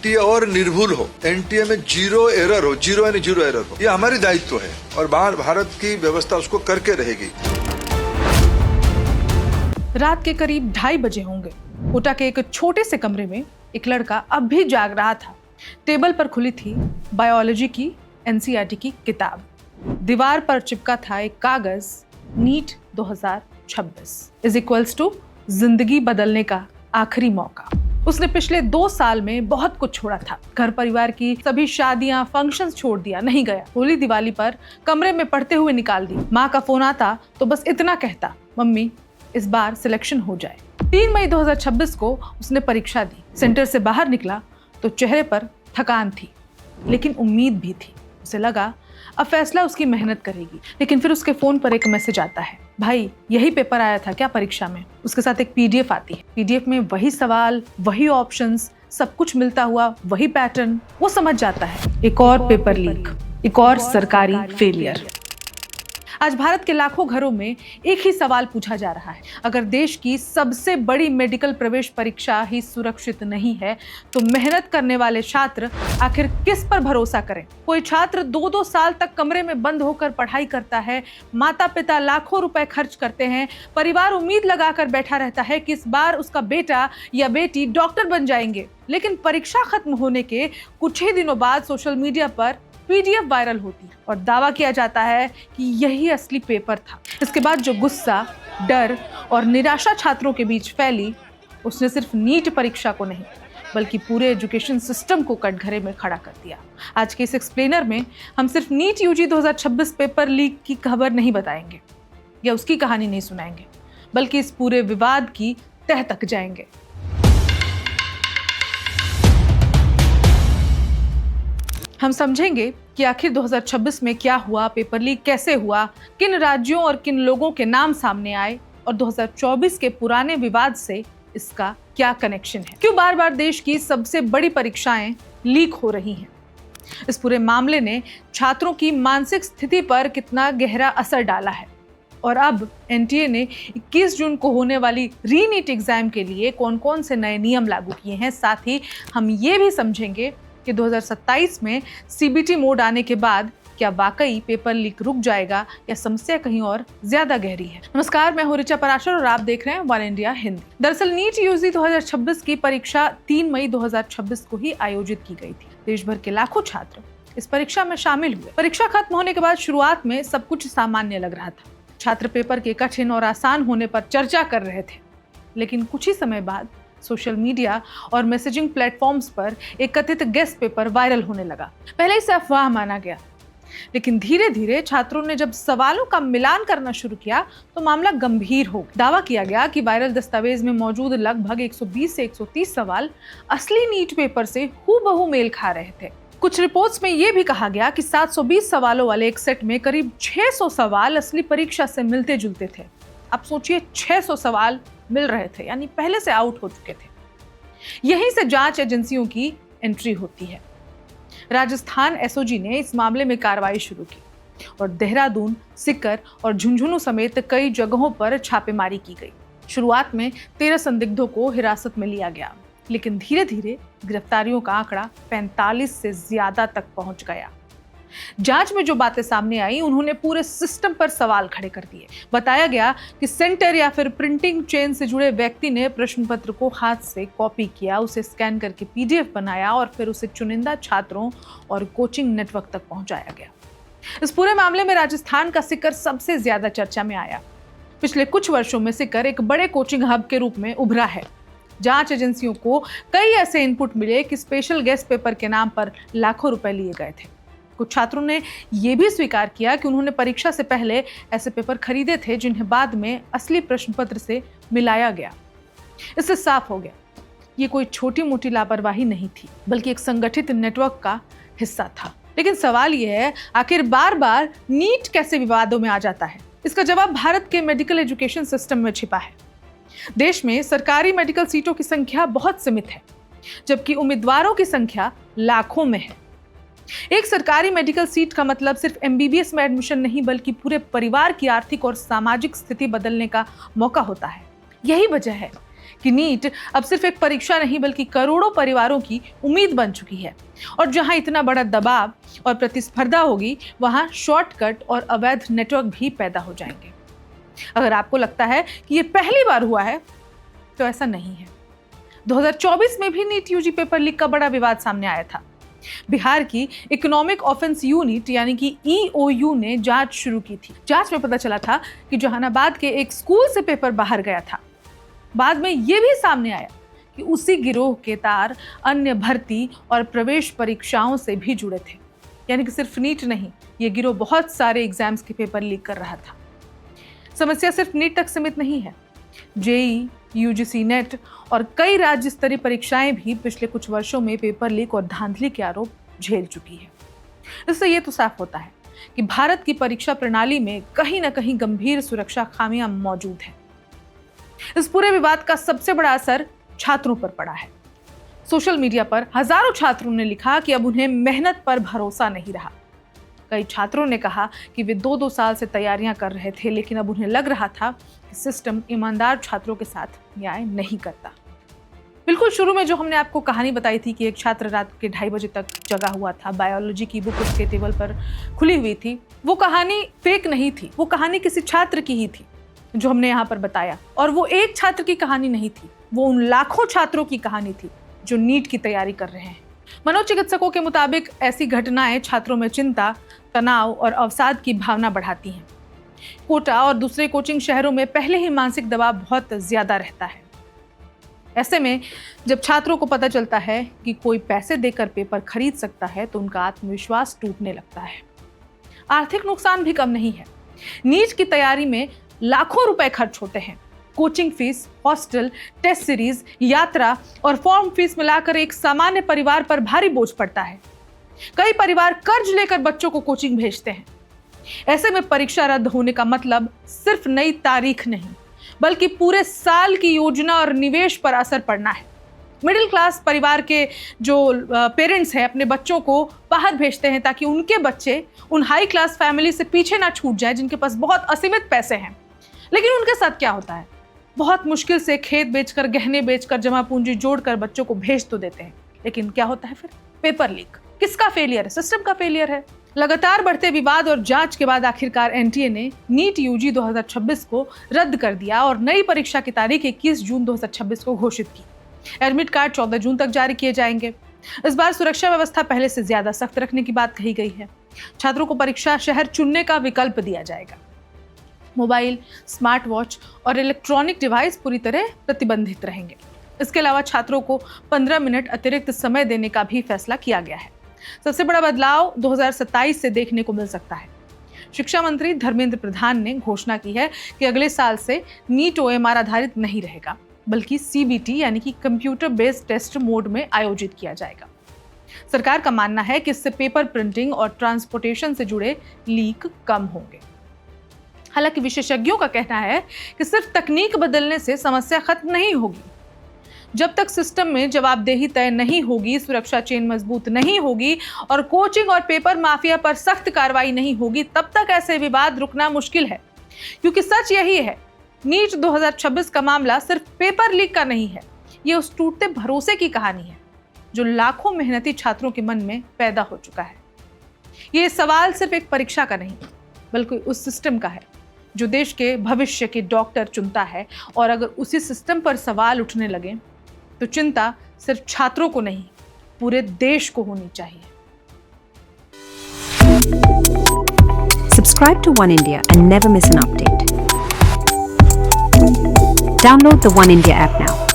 NTA और निर्भुल हो, NTA में जीरो एरर हो, जीरो यानी जीरो एरर हो, ये हमारी दायित्व है और भारत की व्यवस्था उसको करके रहेगी। रात के करीब 2:30 बजे होंगे। कोटा के एक छोटे से कमरे में एक लड़का अब भी जाग रहा था। टेबल पर खुली थी बायोलॉजी की एनसीईआरटी की किताब। दीवार पर चिपका था एक कागज, नीट 2026 इज इक्वल्स टू जिंदगी बदलने का आखिरी मौका। उसने पिछले 2 साल में बहुत कुछ छोड़ा था। घर परिवार की सभी शादियां, फंक्शंस छोड़ दिया, नहीं गया। होली दिवाली पर कमरे में पढ़ते हुए निकाल दी। माँ का फोन आता तो बस इतना कहता, मम्मी इस बार सिलेक्शन हो जाए। 3 मई 2026 को उसने परीक्षा दी। सेंटर से बाहर निकला तो चेहरे पर थकान थी, लेकिन उम्मीद भी थी। उसे लगा अब फैसला उसकी मेहनत करेगी। लेकिन फिर उसके फोन पर एक मैसेज आता है, भाई यही पेपर आया था क्या परीक्षा में? उसके साथ एक पीडीएफ आती है। पीडीएफ में वही सवाल, वही ऑप्शंस, सब कुछ मिलता हुआ वही पैटर्न। वो समझ जाता है एक और पेपर लीक, एक और सरकारी फेलियर। आज भारत के लाखों घरों में एक ही सवाल पूछा जा रहा है, अगर देश की सबसे बड़ी मेडिकल प्रवेश परीक्षा ही सुरक्षित नहीं है तो मेहनत करने वाले छात्र आखिर किस पर भरोसा करें? कोई छात्र 2-2 साल तक कमरे में बंद होकर पढ़ाई करता है, माता पिता लाखों रुपए खर्च करते हैं, परिवार उम्मीद लगाकर बैठा रहता है कि इस बार उसका बेटा या बेटी डॉक्टर बन जाएंगे। लेकिन परीक्षा खत्म होने के कुछ ही दिनों बाद सोशल मीडिया पर पीडीएफ वायरल होती और दावा किया जाता है कि यही असली पेपर था। इसके बाद जो गुस्सा, डर और निराशा छात्रों के बीच फैली, उसने सिर्फ नीट परीक्षा को नहीं बल्कि पूरे एजुकेशन सिस्टम को कटघरे में खड़ा कर दिया। आज के इस एक्सप्लेनर में हम सिर्फ नीट यूजी 2026 पेपर लीक की खबर नहीं बताएंगे या उसकी कहानी नहीं सुनाएंगे, बल्कि इस पूरे विवाद की तह तक जाएंगे। हम समझेंगे कि आखिर 2026 में क्या हुआ, पेपर लीक कैसे हुआ, किन राज्यों और किन लोगों के नाम सामने आए और 2024 के पुराने विवाद से इसका क्या कनेक्शन है। क्यों बार बार देश की सबसे बड़ी परीक्षाएं लीक हो रही हैं। इस पूरे मामले ने छात्रों की मानसिक स्थिति पर कितना गहरा असर डाला है और अब एनटीए ने 21 जून को होने वाली रीनीट एग्जाम के लिए कौन कौन से नए नियम लागू किए हैं। साथ ही हम ये भी समझेंगे कि 2027 में सीबीटी मोड आने के बाद क्या वाकई पेपर लीक रुक जाएगा या समस्या कहीं और ज्यादा गहरी है। नमस्कार, मैं हूं ऋचा पराशर और आप देख रहे हैं वन इंडिया हिंदी। दरअसल नीट यूजी 2026 की परीक्षा 3 मई 2026 को ही आयोजित की गई थी। देश भर के लाखों छात्र इस परीक्षा में शामिल हुए। परीक्षा खत्म होने के बाद शुरुआत में सब कुछ सामान्य लग रहा था। छात्र पेपर के कठिन और आसान होने पर चर्चा कर रहे थे, लेकिन कुछ ही समय बाद सोशल मीडिया और मैसेजिंग प्लेटफॉर्म्स पर एक कथित गेस्ट पेपर वायरल होने लगा। पहले इसे अफवाह माना गया, लेकिन धीरे धीरे छात्रों ने जब सवालों का मिलान करना शुरू किया तो मामला गंभीर हो गया। दावा किया गया कि वायरल दस्तावेज में मौजूद लगभग 120 से 130 सवाल असली नीट पेपर से हूबहू मेल खा रहे थे। कुछ रिपोर्ट्स में यह भी कहा गया कि 720 सवालों वाले एक सेट में करीब 600 सवाल असली परीक्षा से मिलते जुलते थे। अब सोचिए, 600 सवाल मिल रहे थे, यानी पहले से आउट हो चुके थे। यहीं से जांच एजेंसियों की एंट्री होती है। राजस्थान एसओजी ने इस मामले में कार्रवाई शुरू की और देहरादून, सीकर और झुंझुनू समेत कई जगहों पर छापेमारी की गई। शुरुआत में 13 संदिग्धों को हिरासत में लिया गया, लेकिन धीरे धीरे गिरफ्तारियों का आंकड़ा 45 से ज्यादा तक पहुंच गया। जांच में जो बातें सामने आई, उन्होंने पूरे सिस्टम पर सवाल खड़े कर दिए। बताया गया कि सेंटर या फिर प्रिंटिंग चेन से जुड़े व्यक्ति ने प्रश्न पत्र को हाथ से कॉपी किया, उसे स्कैन करके पीडीएफ बनाया और फिर उसे चुनिंदा छात्रों और कोचिंग नेटवर्क तक पहुंचाया गया। इस पूरे मामले में राजस्थान का सीकर सबसे ज्यादा चर्चा में आया। पिछले कुछ वर्षों में सीकर एक बड़े कोचिंग हब के रूप में उभरा है। जांच एजेंसियों को कई ऐसे इनपुट मिले कि स्पेशल गेस्ट पेपर के नाम पर लाखों रुपए लिए गए थे। कुछ छात्रों ने यह भी स्वीकार किया कि उन्होंने परीक्षा से पहले ऐसे पेपर खरीदे थे जिन्हें बाद में असली प्रश्न पत्र से मिलाया गया। इससे साफ हो गया ये कोई छोटी मोटी लापरवाही नहीं थी, बल्कि एक संगठित नेटवर्क का हिस्सा था। लेकिन सवाल यह है, आखिर बार बार नीट कैसे विवादों में आ जाता है? इसका जवाब भारत के मेडिकल एजुकेशन सिस्टम में छिपा है। देश में सरकारी मेडिकल सीटों की संख्या बहुत सीमित है, जबकि उम्मीदवारों की संख्या लाखों में है। एक सरकारी मेडिकल सीट का मतलब सिर्फ एमबीबीएस में एडमिशन नहीं, बल्कि पूरे परिवार की आर्थिक और सामाजिक स्थिति बदलने का मौका होता है। यही वजह है कि नीट अब सिर्फ एक परीक्षा नहीं बल्कि करोड़ों परिवारों की उम्मीद बन चुकी है। और जहां इतना बड़ा दबाव और प्रतिस्पर्धा होगी, वहां शॉर्टकट और अवैध नेटवर्क भी पैदा हो जाएंगे। अगर आपको लगता है कि ये पहली बार हुआ है, तो ऐसा नहीं है। 2024 में भी नीट यूजी पेपर लीक का बड़ा विवाद सामने आया था। बिहार की इकोनॉमिक ऑफेंस यूनिट यानी कि EOU ने जांच शुरू की थी। जांच में पता चला था कि जहानाबाद के एक स्कूल से पेपर बाहर गया था। बाद में यह भी सामने आया कि उसी गिरोह के तार अन्य भर्ती और प्रवेश परीक्षाओं से भी जुड़े थे। यानी कि सिर्फ नीट नहीं, ये गिरोह बहुत सारे एग्जाम्स के पेपर लीक कर रहा था। समस्या सिर्फ नीट तक सीमित नहीं है। JEE, UGC नेट और कई राज्य स्तरीय परीक्षाएं भी पिछले कुछ वर्षों में पेपर लीक और धांधली के आरोप झेल चुकी है। इससे ये तो साफ होता है कि भारत की परीक्षा प्रणाली में कहीं ना कहीं गंभीर सुरक्षा खामियां मौजूद हैं। इस पूरे विवाद का सबसे बड़ा असर छात्रों पर पड़ा है। सोशल मीडिया पर हजारों छात्रों ने लिखा कि अब उन्हें मेहनत पर भरोसा नहीं रहा। कई छात्रों ने कहा कि वे 2-2 साल से तैयारियां कर रहे थे, लेकिन अब उन्हें लग रहा था कि सिस्टम ईमानदार छात्रों के साथ न्याय नहीं करता। बिल्कुल शुरू में जो हमने आपको कहानी बताई थी कि एक छात्र रात के 2:30 बजे तक जगा हुआ था, बायोलॉजी की बुक उसके टेबल पर खुली हुई थी, वो कहानी फेक नहीं थी। वो कहानी किसी छात्र की ही थी जो हमने यहाँ पर बताया। और वो एक छात्र की कहानी नहीं थी, वो उन लाखों छात्रों की कहानी थी जो नीट की तैयारी कर रहे हैं। मनोचिकित्सकों के मुताबिक ऐसी घटनाएं छात्रों में चिंता, तनाव और अवसाद की भावना बढ़ाती हैं। कोटा और दूसरे कोचिंग शहरों में पहले ही मानसिक दबाव बहुत ज्यादा रहता है। ऐसे में जब छात्रों को पता चलता है कि कोई पैसे देकर पेपर खरीद सकता है, तो उनका आत्मविश्वास टूटने लगता है। आर्थिक नुकसान भी कम नहीं है। नीट की तैयारी में लाखों रुपए खर्च होते हैं। Coaching fees, hostel, test series, यात्रा और फॉर्म फीस मिलाकर एक सामान्य परिवार पर भारी बोझ पड़ता है। कई परिवार कर्ज लेकर बच्चों को कोचिंग भेजते हैं। ऐसे में परीक्षा रद्द होने का मतलब सिर्फ नई तारीख नहीं, बल्कि पूरे साल की योजना और निवेश पर असर पड़ना है। मिडिल क्लास परिवार के जो पेरेंट्स हैं, अपने बच्चों को बाहर भेजते हैं ताकि उनके बच्चे उन हाई क्लास फैमिली से पीछे ना छूट जाए जिनके पास बहुत असीमित पैसे हैं। लेकिन उनके साथ क्या होता है? बहुत मुश्किल से खेत बेचकर, गहने बेचकर, जमा पूंजी जोड़कर बच्चों को भेज तो देते हैं, लेकिन क्या होता है फिर? Paper leak. किसका फेलियर है? सिस्टम का फेलियर है। लगातार बढ़ते विवाद और जांच के बाद आखिरकार NTA ने नीट यूजी 2026 को रद्द कर दिया और नई परीक्षा की तारीख 21 जून 2026 को घोषित की। एडमिट कार्ड 14 जून तक जारी किए जाएंगे। इस बार सुरक्षा व्यवस्था पहले से ज्यादा सख्त रखने की बात कही गई है। छात्रों को परीक्षा शहर चुनने का विकल्प दिया जाएगा। मोबाइल, स्मार्ट वॉच और इलेक्ट्रॉनिक डिवाइस पूरी तरह प्रतिबंधित रहेंगे। इसके अलावा छात्रों को 15 मिनट अतिरिक्त समय देने का भी फैसला किया गया है। सबसे बड़ा बदलाव 2027 से देखने को मिल सकता है। शिक्षा मंत्री धर्मेंद्र प्रधान ने घोषणा की है कि अगले साल से नीट OMR आधारित नहीं रहेगा, बल्कि CBT यानी कि कंप्यूटर बेस्ड टेस्ट मोड में आयोजित किया जाएगा। सरकार का मानना है कि इससे पेपर प्रिंटिंग और ट्रांसपोर्टेशन से जुड़े लीक कम होंगे। हालांकि विशेषज्ञों का कहना है कि सिर्फ तकनीक बदलने से समस्या खत्म नहीं होगी। जब तक सिस्टम में जवाबदेही तय नहीं होगी, सुरक्षा चेन मजबूत नहीं होगी और कोचिंग और पेपर माफिया पर सख्त कार्रवाई नहीं होगी, तब तक ऐसे विवाद रुकना मुश्किल है। क्योंकि सच यही है, नीट 2026 का मामला सिर्फ पेपर लीक का नहीं है, ये उस टूटते भरोसे की कहानी है जो लाखों मेहनती छात्रों के मन में पैदा हो चुका है। ये सवाल सिर्फ एक परीक्षा का नहीं, बल्कि उस सिस्टम का है जो देश के भविष्य के डॉक्टर चुनता है। और अगर उसी सिस्टम पर सवाल उठने लगे तो चिंता सिर्फ छात्रों को नहीं, पूरे देश को होनी चाहिए। Subscribe to One India and never miss an update. Download the One India app now.